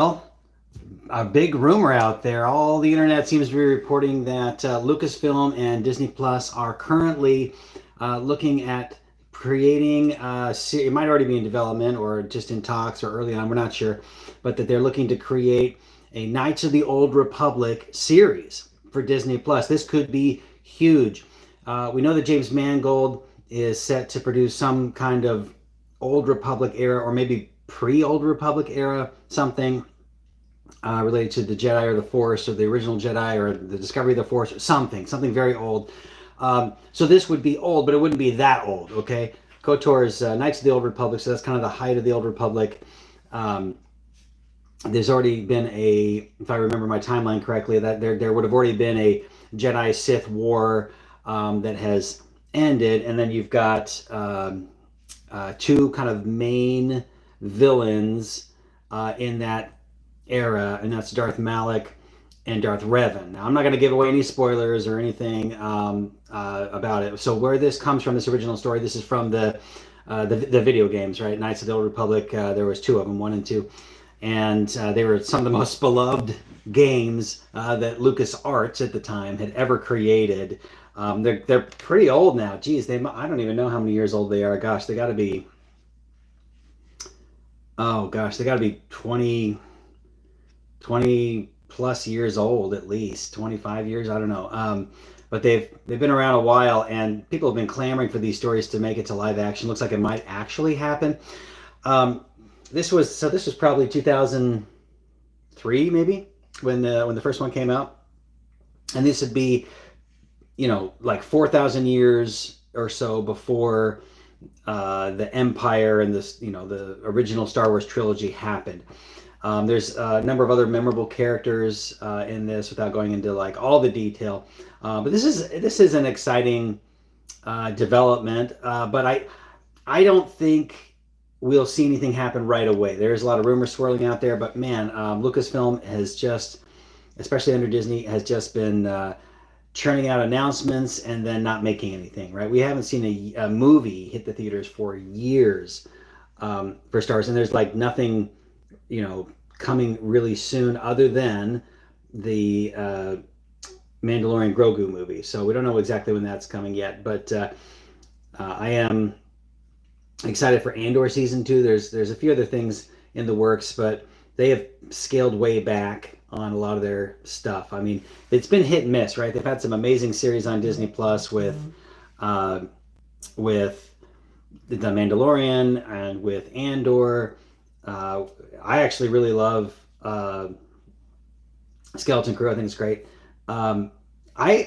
Well, a big rumor out there. All the internet seems to be reporting that Lucasfilm and Disney Plus are currently looking at creating it might already be in development or just in talks or early on, we're not sure, but that they're looking to create a Knights of the Old Republic series for Disney Plus. This could be huge. We know that James Mangold is set to produce some kind of Old Republic era or maybe pre-Old Republic era something related to the Jedi or the Force or the original Jedi or the discovery of the Force or something very old. So this would be old, but it wouldn't be that old, okay? KOTOR is Knights of the Old Republic, so that's kind of the height of the Old Republic. There's already been if I remember my timeline correctly, that there would have already been a Jedi-Sith war that has ended, and then you've got two kind of main villains in that era, and that's Darth Malak and Darth Revan. Now, I'm not going to give away any spoilers or anything about it. So where this comes from, this original story, this is from the video games, right? Knights of the Old Republic. There was two of them, 1 and 2, and they were some of the most beloved games that LucasArts at the time had ever created. They're pretty old now. Geez, I don't even know how many years old they are. Gosh, they got to be. Oh gosh, they got to be 20 plus years old, at least 25 years, I don't know, but they've been around a while, and people have been clamoring for these stories to make it to live action. Looks like it might actually happen. This was probably 2003 maybe when the first one came out, and this would be, like 4,000 years or so before the Empire and the original Star Wars trilogy happened. There's a number of other memorable characters in this without going into like all the detail, but this is an exciting development. But I don't think we'll see anything happen right away. There's a lot of rumors swirling out there, but man, Lucasfilm has just, especially under Disney, has just been churning out announcements and then not making anything. Right? We haven't seen a movie hit the theaters for years for Star Wars, and there's like nothing coming really soon other than the Mandalorian Grogu movie. So we don't know exactly when that's coming yet, but I am excited for Andor season 2. There's a few other things in the works, but they have scaled way back on a lot of their stuff. I mean, it's been hit and miss, right? They've had some amazing series on Disney Plus with The Mandalorian and with Andor. I actually really love Skeleton Crew. I think it's great. I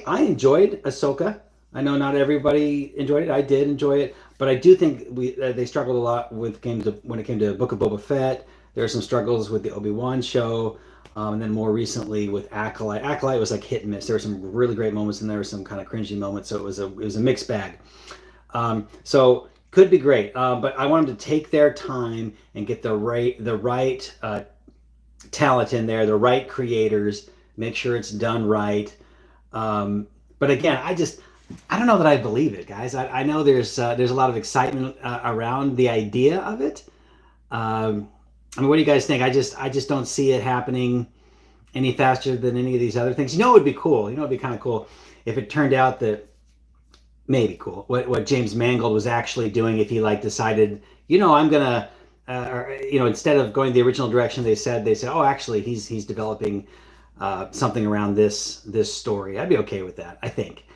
enjoyed Ahsoka. I know not everybody enjoyed it. I did enjoy it, but I do think they struggled a lot when it came to Book of Boba Fett. There were some struggles with the Obi-Wan show, and then more recently with Acolyte. Acolyte was like hit and miss. There were some really great moments, and there were some kind of cringy moments. So it was a mixed bag. So could be great, but I want them to take their time and get the right talent in there, the right creators, make sure it's done right. But again, I don't know that I believe it, guys. I know there's a lot of excitement around the idea of it. I mean, what do you guys think? I just don't see it happening any faster than any of these other things. It would be cool. It'd be kind of cool if it turned out that. Maybe cool. What James Mangold was actually doing, if he decided, I'm gonna, instead of going the original direction, they said, oh, actually, he's developing something around this story. I'd be okay with that, I think.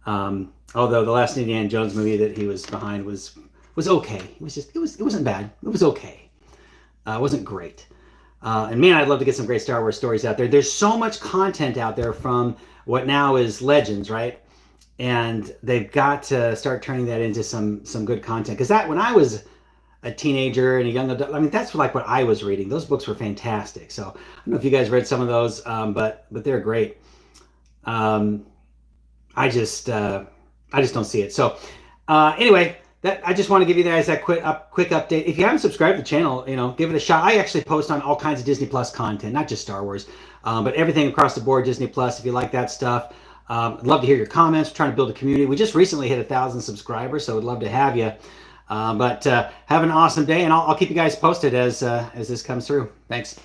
Although the last Indiana Jones movie that he was behind was okay. It wasn't bad. It was okay. It wasn't great. And man, I'd love to get some great Star Wars stories out there. There's so much content out there from what now is Legends, right? And they've got to start turning that into some good content. Because when I was a teenager and a young adult, I mean, that's what I was reading. Those books were fantastic. So I don't know if you guys read some of those, but they're great. I just don't see it. So anyway, I just want to give you guys that quick update. If you haven't subscribed to the channel, give it a shot. I actually post on all kinds of Disney Plus content, not just Star Wars, but everything across the board, Disney Plus, if you like that stuff. I'd love to hear your comments. We're trying to build a community. We just recently hit 1,000 subscribers, so we'd love to have you. But have an awesome day, and I'll keep you guys posted as this comes through. Thanks.